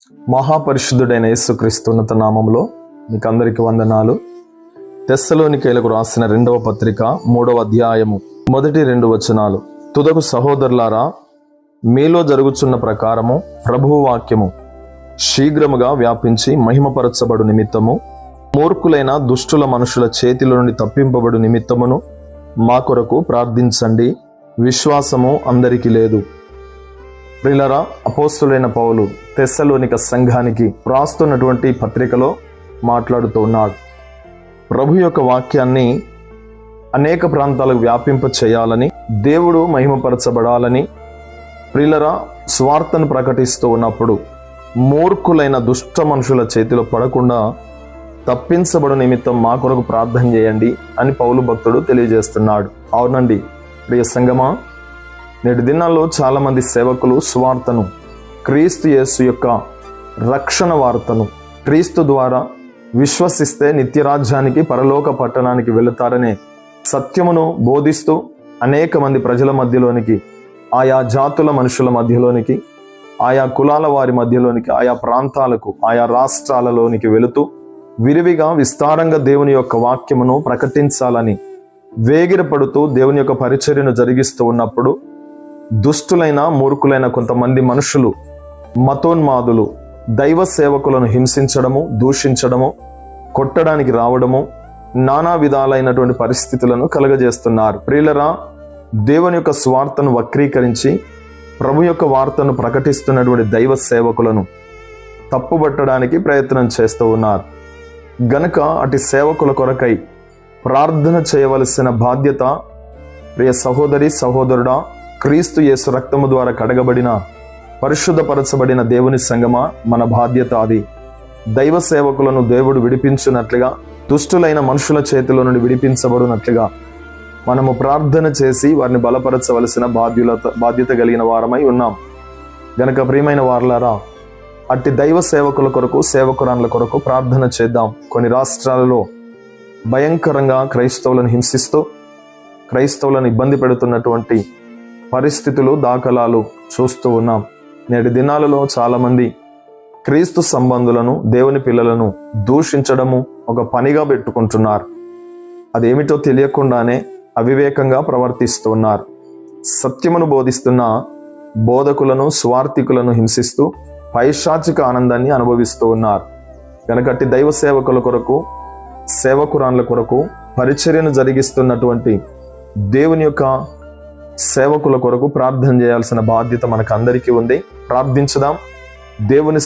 మహాపరిశుద్ధుడైన యేసుక్రీస్తు ఉన్నత నామములో మీకు అందరికీ వందనాలు. తెస్సలోనికైలకు రాసిన 2వ పత్రిక 3వ అధ్యాయము 1-2 వచనాలు. తుదకు సహోదరులారా, మీలో జరుగుచున్న ప్రకారము ప్రభువు వాక్యము శీఘ్రముగా వ్యాపించి మహిమపరచబడు నిమిత్తము, మూర్ఖులైన దుష్టుల మనుషుల చేతిలో నుండి తప్పింపబడు నిమిత్తమును మా కొరకు ప్రార్థించండి. విశ్వాసము అందరికీ లేదు. ప్రియులారా, అపోస్తులైన పౌలు తెస్సలోనిక సంఘానికి రాస్తున్నటువంటి పత్రికలో మాట్లాడుతూ ఉన్నాడు. ప్రభు యొక్క వాక్యాన్ని అనేక ప్రాంతాలకు వ్యాపింప చేయాలని, దేవుడు మహిమపరచబడాలని ప్రియులారా స్వార్థను ప్రకటిస్తూ ఉన్నప్పుడు మూర్ఖులైన దుష్ట మనుషుల చేతిలో పడకుండా తప్పించబడు నిమిత్తం మా కొరకు ప్రార్థన చేయండి అని పౌలు భక్తుడు తెలియజేస్తున్నాడు. అవునండి ప్రియ సంగమా, నేటి దినాల్లో చాలామంది సేవకులు సువార్తను, క్రీస్తు యేసు యొక్క రక్షణ వార్తను, క్రీస్తు ద్వారా విశ్వసిస్తే నిత్యరాజ్యానికి పరలోక పట్టణానికి వెళుతారనే సత్యమును బోధిస్తూ అనేక మంది ప్రజల మధ్యలోనికి, ఆయా జాతుల మనుషుల మధ్యలోనికి, ఆయా కులాల వారి మధ్యలోనికి, ఆయా ప్రాంతాలకు, ఆయా రాష్ట్రాలలోనికి వెళుతూ విరివిగా విస్తారంగా దేవుని యొక్క వాక్యమును ప్రకటించాలని వేగిరపడుతూ దేవుని యొక్క పరిచర్యను జరిగిస్తూ ఉన్నప్పుడు దుష్టులైన మూర్ఖులైన కొంతమంది మనుషులు, మతోన్మాదులు దైవ సేవకులను హింసించడము, దూషించడము, కొట్టడానికి రావడము, నానా విధాలైనటువంటి పరిస్థితులను కలుగజేస్తున్నారు. ప్రియులరా, దేవుని యొక్క స్వార్థను వక్రీకరించి ప్రభు యొక్క వార్తను ప్రకటిస్తున్నటువంటి దైవ సేవకులను తప్పుబట్టడానికి ప్రయత్నం చేస్తూ ఉన్నారు. గనుక అటు సేవకుల కొరకై ప్రార్థన చేయవలసిన బాధ్యత ప్రియ సహోదరి సహోదరుడా, క్రీస్తు యేసు రక్తము ద్వారా కడగబడిన పరిశుద్ధపరచబడిన దేవుని సంగమా, మన బాధ్యత అది. దైవ సేవకులను దేవుడు విడిపించినట్లుగా, దుష్టులైన మనుషుల చేతిలో నుండి విడిపించబడినట్లుగా మనము ప్రార్థన చేసి వారిని బలపరచవలసిన బాధ్యత కలిగిన వారమై ఉన్నాం. గనక ప్రియమైన వారలారా, అట్టి దైవ సేవకుల కొరకు, సేవకురాన్ల కొరకు ప్రార్థన చేద్దాం. కొన్ని రాష్ట్రాలలో భయంకరంగా క్రైస్తవులను హింసిస్తూ, క్రైస్తవులను ఇబ్బంది పెడుతున్నటువంటి పరిస్థితులు, దాఖలాలు చూస్తూ ఉన్నాం. నేటి దినాలలో చాలామంది క్రీస్తు సంబంధులను, దేవుని పిల్లలను దూషించడము ఒక పనిగా పెట్టుకుంటున్నారు. అదేమిటో తెలియకుండానే అవివేకంగా ప్రవర్తిస్తున్నారు. సత్యమును బోధిస్తున్న బోధకులను, స్వార్థికులను హింసిస్తూ పైశాచిక ఆనందాన్ని అనుభవిస్తూ ఉన్నారు. కనుకట్టి దైవ సేవకుల కొరకు, సేవకురాన్ల కొరకు పరిచర్యను జరిగిస్తున్నటువంటి దేవుని యొక్క సేవకుల కొరకు ప్రార్థన చేయాల్సిన బాధ్యత మనకు అందరికీ ఉంది. ప్రార్థించుదాం. దేవుని